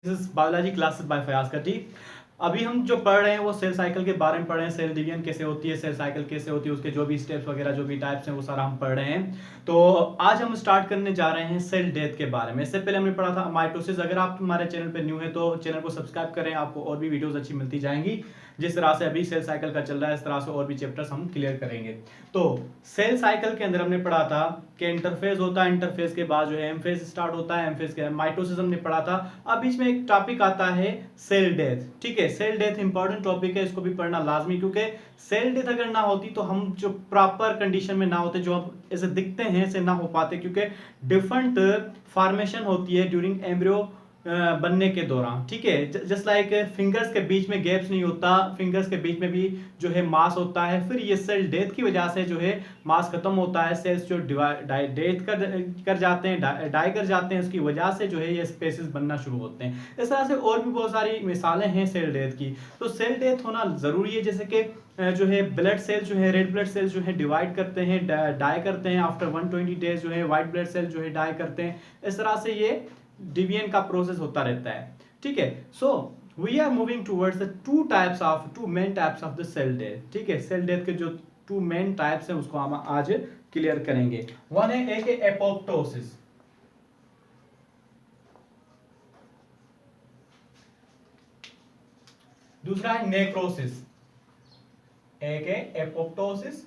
Biology classes bye Fayaz कटी। अभी हम जो पढ़ रहे हैं वो सेल साइकिल के बारे में पढ़ रहे हैं। सेल डिवीजन कैसे होती है, सेल साइकिल कैसे होती है, उसके जो भी स्टेप्स वगैरह जो भी टाइप्स हैं वो सारा हम पढ़ रहे हैं। तो आज हम स्टार्ट करने जा रहे हैं सेल डेथ के बारे में। इससे पहले हमने पढ़ा था माइटोसिस। अगर आप हमारे चैनल पे न्यू है तो चैनल को सब्सक्राइब करें, आपको और भी वीडियोस अच्छी मिलती जाएंगी। जिस तरह से अभी सेल साइकिल का चल रहा है इस तरह से और भी चैप्टर्स हम क्लियर करेंगे। तो सेल साइकिल के अंदर हमने पढ़ा था कि इंटरफेज होता है, इंटरफेज के बाद जो है एम फेज स्टार्ट होता है, एम फेज के माइटोसिस हमने पढ़ा था। अब बीच में एक टॉपिक आता है सेल डेथ। ठीक है, सेल डेथ इंपॉर्टेंट टॉपिक है, इसको भी पढ़ना लाजमी, क्योंकि सेल डेथ अगर ना होती तो हम जो प्रॉपर कंडीशन में ना होते, जो हम ऐसे दिखते हैं ऐसे ना हो पाते, क्योंकि डिफरेंट फॉर्मेशन होती है ड्यूरिंग एम्ब्रियो बनने के दौरान। ठीक है, जस्ट लाइक फिंगर्स के बीच में गैप्स नहीं होता, फिंगर्स के बीच में भी जो है मास होता है। फिर ये सेल डेथ की वजह से जो है मास खत्म होता है, सेल्स जो डेथ कर जाते हैं, डाई कर जाते हैं, उसकी वजह से जो है ये स्पेसेस बनना शुरू होते हैं। इस तरह से और भी बहुत सारी मिसालें हैं सेल डेथ की। तो सेल डेथ होना जरूरी है, जैसे कि जो है ब्लड सेल जो है, रेड ब्लड सेल जो है डिवाइड करते हैं, डाई करते हैं। आफ्टर 120 डेज जो है व्हाइट ब्लड सेल जो है डाई करते हैं। इस तरह से ये डिवीजन का प्रोसेस होता रहता है। ठीक है, so we are moving towards the two main types of the cell death. ठीक है, सेल डेथ के जो टू मेन टाइप्स हैं उसको हम आज क्लियर करेंगे। वन है एक एपोप्टोसिस, दूसरा है नेक्रोसिस। एक है एपोप्टोसिस,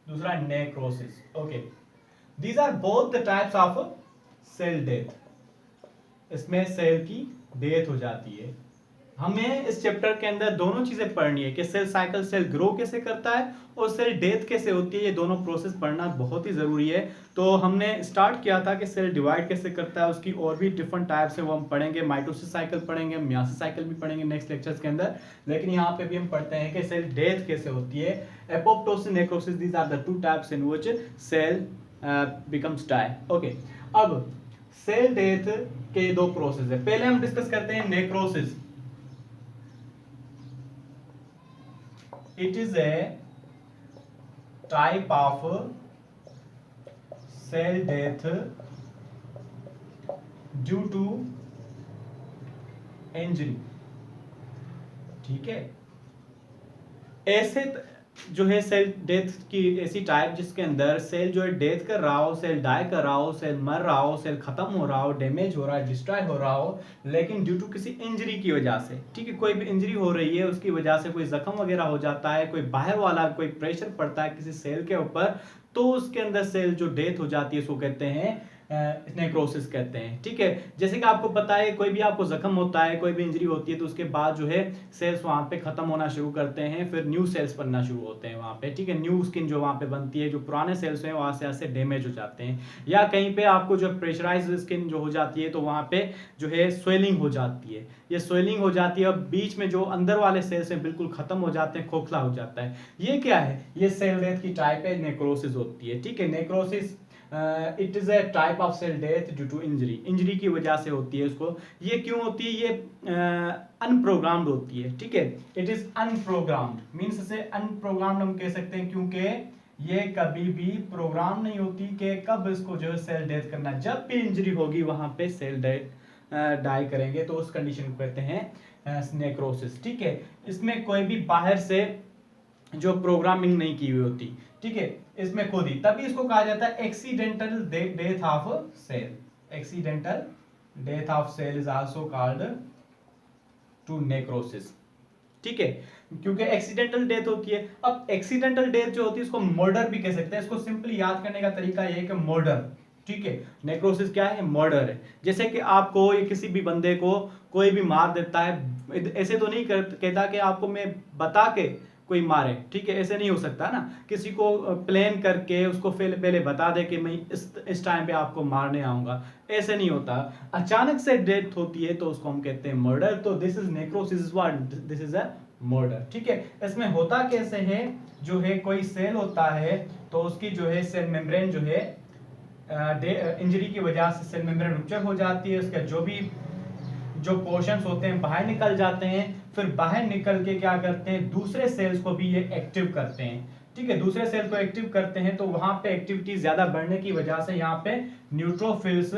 दूसरा है necrosis. Okay, these are both the types of cell death. इसमें सेल की डेथ हो जाती है। हमें इस चैप्टर के अंदर दोनों चीजें पढ़नी है कि सेल साइकिल, सेल ग्रो कैसे करता है और सेल डेथ कैसे होती है। ये दोनों प्रोसेस पढ़ना बहुत ही जरूरी है। तो हमने स्टार्ट किया था कि सेल डिवाइड कैसे करता है, उसकी और भी डिफरेंट टाइप्स है वो हम पढ़ेंगे। माइटोसिस साइकिल पढ़ेंगे, मियोसिस साइकिल भी पढ़ेंगे नेक्स्ट लेक्चर्स के अंदर। लेकिन यहाँ पे भी हम पढ़ते हैं कि सेल डेथ कैसे होती है। Apoptosis, necrosis, these are the two types in which cell becomes die. Okay, अब सेल डेथ के दो प्रोसेस है। पहले हम डिस्कस करते हैं necrosis. It is a type of cell death due to injury. ठीक है, ऐसे जो है सेल डेथ की ऐसी टाइप जिसके अंदर सेल जो है डेथ कर रहा हो, सेल डाई कर रहा हो, सेल मर रहा हो, सेल खत्म हो रहा हो, डैमेज हो रहा है, डिस्ट्रॉय हो रहा हो, लेकिन ड्यू टू किसी इंजरी की वजह से। ठीक है, कोई भी इंजरी हो रही है, उसकी वजह से कोई जख्म वगैरह हो जाता है, कोई बाहर वाला कोई प्रेशर पड़ता है किसी सेल के ऊपर, तो उसके अंदर सेल जो डेथ हो जाती है उसको कहते हैं नेक्रोसिस कहते हैं। ठीक है, जैसे कि आपको पता है कोई भी आपको जख्म होता है, कोई भी इंजरी होती है, तो उसके बाद जो है सेल्स वहां पे खत्म होना शुरू करते हैं, फिर न्यू सेल्स बनना शुरू होते हैं वहां पे। ठीक है, न्यू स्किन जो वहां पे बनती है, जो पुराने सेल्स हैं वहां से ऐसे डैमेज हो जाते हैं। या कहीं पे आपको जो प्रेशराइज स्किन जो हो जाती है तो वहां पे जो है स्वेलिंग हो जाती है। ये स्वेलिंग हो जाती है और बीच में जो अंदर वाले सेल्स हैं बिल्कुल खत्म हो जाते हैं, खोखला हो जाता है। ये क्या है? ये सेल डेथ की टाइप है, नेक्रोसिस होती है। ठीक है, necrosis it is a type of cell death due to injury. Injury की वजह से होती है उसको। ये क्यों होती है? ये अनप्रोग्राम्ड होती है। ठीक है, इट इज अनप्रोग्राम्ड मीन्स इसे अनप्रोग्राम्ड हम कह सकते हैं, क्योंकि ये कभी भी प्रोग्राम नहीं होती कि कब इसको जो है सेल डेथ करना। जब भी इंजरी होगी वहां पे सेल डेथ डाई करेंगे, तो उस कंडीशन को कहते हैं नेक्रोसिस। ठीक है, इसमें कोई भी बाहर से जो प्रोग्रामिंग नहीं की हुई होती। ठीक है, इसमें खुद ही, तभी इसको कहा जाता है accidental death of cell. Accidental death of cell is also called to necrosis. ठीक है, क्योंकि एक्सीडेंटल डेथ होती है। अब एक्सीडेंटल डेथ जो होती है उसको मर्डर भी कह सकते हैं। इसको सिंपली याद करने का तरीका ये है कि मर्डर। ठीक है, नेक्रोसिस क्या है? मर्डर है। जैसे कि आपको ये किसी भी बंदे को कोई भी मार देता है, ऐसे तो नहीं कहता कि आपको मैं बता के कोई मारे। ठीक है, ऐसे नहीं हो सकता ना। किसी को प्लान करके उसको पहले बता दे कि मैं इस टाइम पे आपको मारने आऊंगा, ऐसे नहीं होता। अचानक से डेथ होती है तो उसको हम कहते हैं मर्डर। तो this is necrosis, what this is a murder. ठीक है, इसमें होता कैसे है? जो है कोई सेल होता है तो उसकी जो है सेल मेम्ब्रेन जो है इंजरी की वजह से सेल मेम्ब्रेन रप्चर हो जाती है, उसका जो पोर्शंस होते हैं बाहर निकल जाते हैं। फिर बाहर निकल के क्या करते हैं? दूसरे सेल्स को भी ये एक्टिव करते हैं। ठीक है, दूसरे सेल को एक्टिव करते हैं तो वहां पे एक्टिविटी ज्यादा बढ़ने की वजह से यहाँ पे न्यूट्रोफिल्स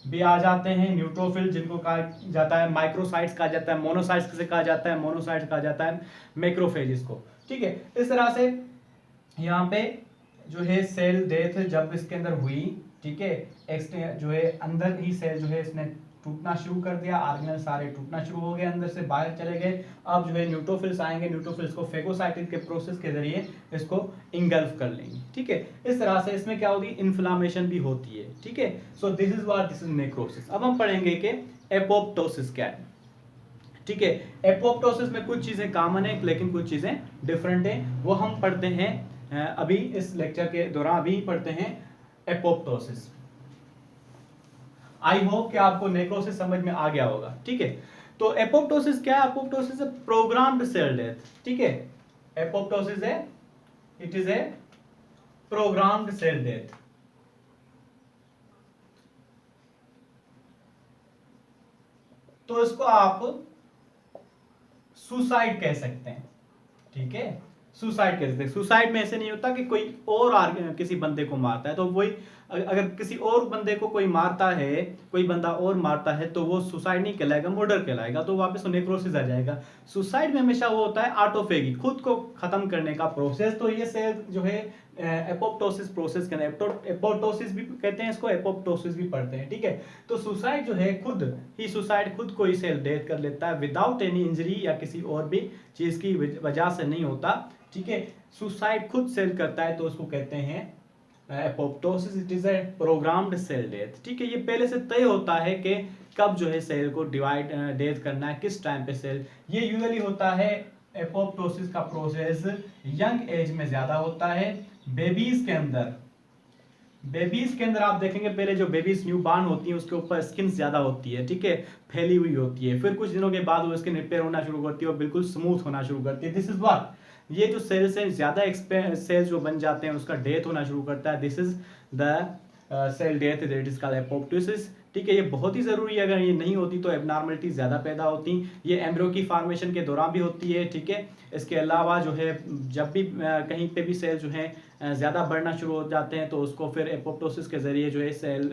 भी आ जाते हैं, न्यूट्रोफिल जिनको कहा जाता है, माइक्रोसाइट्स कहा जाता है, मोनोसाइट्स किसे कहा जाता है, मोनोसाइट्स कहा जाता है, मैक्रोफेज को। ठीक है, इस तरह से यहाँ पे जो है सेल डेथ जब इसके अंदर हुई, ठीक है, जो है अंदर ही सेल जो है इसने टूटना शुरू कर दिया, ऑर्गेनेल सारे टूटना शुरू हो गए, अंदर से बाहर चले गए। अब जो है न्यूट्रोफिल्स आएंगे, न्यूट्रोफिल्स को फेगोसाइटिन के प्रोसेस के जरिए इसको इंगल्फ कर लेंगे। ठीक है, इस तरह से इसमें क्या होगी, इन्फ्लामेशन भी होती है। ठीक है, so this is what, this is necrosis. अब हम पढ़ेंगे कि एपोप्टोसिस क्या है। ठीक है, एपोप्टोसिस में कुछ चीजें कॉमन है लेकिन कुछ चीजें डिफरेंट है, वो हम पढ़ते हैं अभी इस लेक्चर के दौरान अभी पढ़ते हैं एपोप्टोसिस। आई होप कि आपको नेक्रोसिस समझ में आ गया होगा। ठीक है, तो एपोप्टोसिस क्या है, एपोप्टोसिस है प्रोग्राम्ड सेल डेथ। ठीक है, एपोप्टोसिस है, it is a programmed cell death. तो इसको आप सुसाइड कह सकते हैं। ठीक है, सुसाइड कह सकते हैं। सुसाइड में ऐसे नहीं होता कि कोई और किसी बंदे को मारता है, तो वही अगर किसी और बंदे को कोई मारता है, कोई बंदा और मारता है, तो वो सुसाइड नहीं कहलाएगा, मर्डर कहलाएगा, तो वापस नेक्रोसिस आ जाएगा। सुसाइड में हमेशा वो होता है ऑटोफेगी, खुद को खत्म करने का प्रोसेस। तो ये सेल जो है एपोप्टोसिस प्रोसेस के अंदर, एपोप्टोसिस भी कहते हैं इसको, एपोप्टोसिस भी पढ़ते हैं। ठीक है, तो सुसाइड जो है खुद ही सुसाइड, खुद को ही सेल डेथ कर लेता है विदाउट एनी इंजरी या किसी और भी चीज की वजह से नहीं होता। ठीक है, सुसाइड खुद सेल करता है तो उसको कहते हैं apoptosis. It is a programmed cell death. ठीक है, ये पहले से तय होता है कि कब जो है सेल को डिवाइड डेथ करना है, किस टाइम पे सेल। ये यूजुअली होता है एपोप्टोसिस का प्रोसेस यंग एज में ज्यादा होता है। बेबीज के अंदर आप देखेंगे पहले जो बेबीज न्यू बॉर्न होती है उसके ऊपर स्किन ज्यादा होती है। ठीक है, फैली हुई होती है, फिर कुछ दिनों के बाद वो स्किन रिपेयर होना शुरू करती है और बिल्कुल स्मूथ होना शुरू करती है। दिस इज व्हाट, ये जो सेल्स हैं ज्यादा सेल्स जो बन जाते हैं उसका डेथ होना शुरू करता है। This is the cell death, that is called apoptosis. ठीक है, ये बहुत ही जरूरी है, अगर ये नहीं होती तो एबनॉर्मलिटी ज्यादा पैदा होती। ये एम्ब्रियो की फॉर्मेशन के दौरान भी होती है। ठीक है, इसके अलावा जो है जब भी कहीं पे भी सेल जो है ज़्यादा बढ़ना शुरू हो जाते हैं तो उसको फिर एपोप्टोसिस के जरिए जो है सेल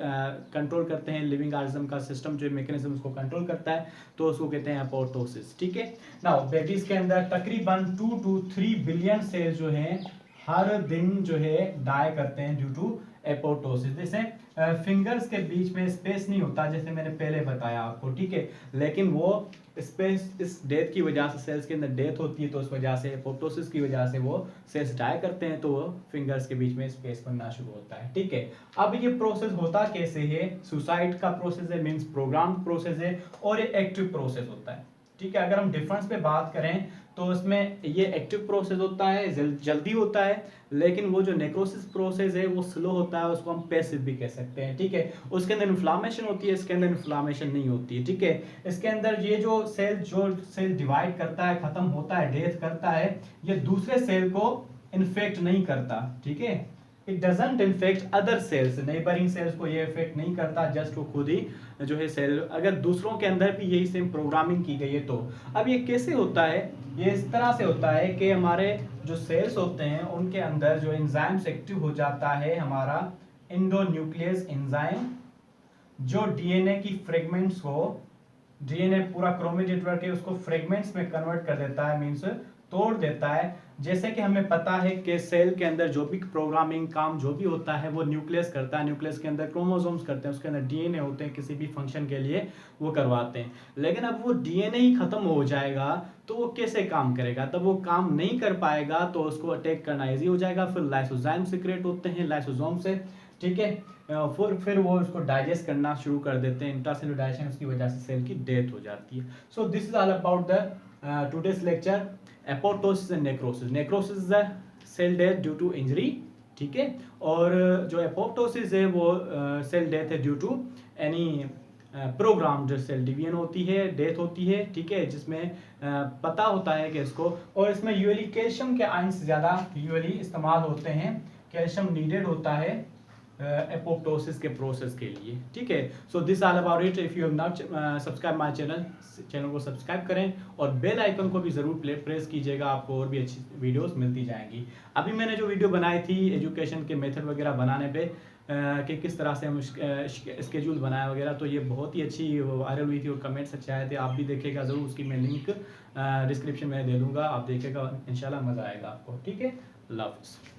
कंट्रोल करते हैं। लिविंग ऑर्गेनिज्म का सिस्टम जो मैकेनिज्म उसको कंट्रोल करता है, तो उसको कहते हैं एपोप्टोसिस। ठीक है, नाउ बेबीज के अंदर तकरीबन 2 to 3 बिलियन सेल जो हैं हर दिन जो है डाई करते हैं ड्यू टू एपोप्टोसिस। जैसे फिंगर्स के बीच में स्पेस नहीं होता जैसे मैंने पहले बताया आपको। ठीक है, लेकिन वो स्पेस इस डेथ की वजह से सेल्स के अंदर डेथ होती है, तो उस वजह से एपोप्टोसिस की वजह से वो सेल्स डाई करते हैं, तो वो फिंगर्स के बीच में स्पेस बनना शुरू होता है। ठीक है, अब ये प्रोसेस होता कैसे है, सुसाइड का प्रोसेस है, मींस प्रोग्राम प्रोसेस है, और ये एक्टिव प्रोसेस होता है। ठीक है, अगर हम डिफरेंस पे बात करें तो उसमें ये एक्टिव प्रोसेस होता है, जल्दी होता है, लेकिन वो जो नेक्रोसिस प्रोसेस है वो स्लो होता है, उसको हम पैसिव भी कह सकते हैं। ठीक है, उसके अंदर इन्फ्लामेशन होती है, इसके अंदर इन्फ्लामेशन नहीं होती है। ठीक है, इसके अंदर ये जो सेल डिवाइड करता है, खत्म होता है, डेथ करता है, ये दूसरे सेल को इन्फेक्ट नहीं करता। ठीक है, it doesn't infect other sales, neighbouring cells को ये इफेक्ट नहीं करता, जस्ट वो खुद ही जो है सेल, अगर दूसरों के अंदर भी यही सेम प्रोग्रामिंग की गई है तो। अब ये कैसे होता है, ये इस तरह से होता है कि हमारे जो सेल्स होते हैं उनके अंदर जो एंजाइम्स एक्टिव हो जाता है, हमारा एंडोन्यूक्लियस एंजाइम, जो डीएनए की फ्रेगमेंट्स को, डीएनए पूरा क्रोमेटिन के उसको फ्रेगमेंट्स में कन्वर्ट कर देता है, मींस तोड़ देता है। जैसे कि हमें पता है कि सेल के अंदर जो भी प्रोग्रामिंग काम जो भी होता है वो न्यूक्लियस करता है, न्यूक्लियस के अंदर क्रोमोसोम्स करते हैं, उसके अंदर डीएनए होते हैं, किसी भी फंक्शन के लिए वो करवाते हैं। लेकिन अब वो डीएनए ही खत्म हो जाएगा तो वो कैसे काम करेगा, तब वो काम नहीं कर पाएगा, तो उसको अटैक करना ईजी हो जाएगा। फिर लाइसोजाइम सीक्रेट होते हैं लाइसोसोम से। ठीक है, फिर वो उसको डाइजेस्ट करना शुरू कर देते हैं, इंट्रासेलुलर डाइजेशन, उसकी वजह से सेल की डेथ हो जाती है। So this is all about the today's lecture, apoptosis and necrosis. Necrosis is the cell death due to injury. ठीक है, और जो एपोप्टोसिस है वो सेल डेथ है due to any programmed cell division होती है, डेथ होती है। ठीक है, जिसमें पता होता है कि इसको, और इसमें यूजुअली कैल्शियम के आयंस ज़्यादा यूजुअली इस्तेमाल होते हैं, कैल्शियम नीडेड होता है एपोप्टोसिस के प्रोसेस के लिए। ठीक है, so this all about it. If you have not subscribe my channel को सब्सक्राइब करें और बेल आइकन को भी ज़रूर प्रेस कीजिएगा, आपको और भी अच्छी वीडियोस मिलती जाएंगी। अभी मैंने जो वीडियो बनाई थी एजुकेशन के मेथड वगैरह बनाने पे, कि किस तरह से हम स्केड्यूल बनाया वगैरह, तो ये बहुत ही अच्छी वायरल हुई थी और कमेंट्स अच्छे आए थे। आप भी देखेगा ज़रूर, उसकी मैं लिंक डिस्क्रिप्शन में दे दूँगा, आप देखेगा इंशाल्लाह मज़ा आएगा आपको। ठीक है, अल्लाह हाफ़िज़।